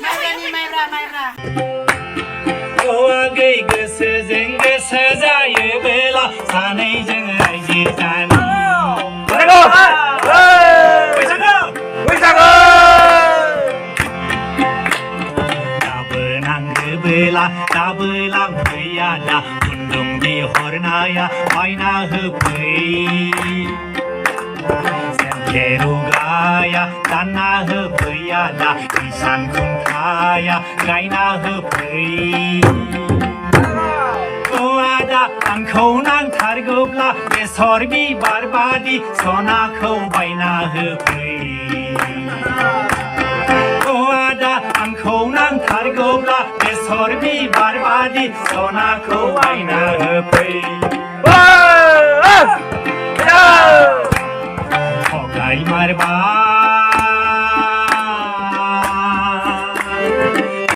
माइब्रा गै गोसोजों गोसो जायोबोला सानैजों रायजो जानो दाबो नांगोबोला दाबो लांफैया दा खुन्दुं बिहरनाया बायना होफै जेरुगाया दानना होफैया दा इसान खुन्थाया गायना होफै आदा आंखौ नांथारगौब्ला बेसर बिबार बादि सनाखौ बायना होफै आदा आंखौ नांथारगौब्ला बेसर बिबार बादि सनाखौ बायना होफै थगाय मारबा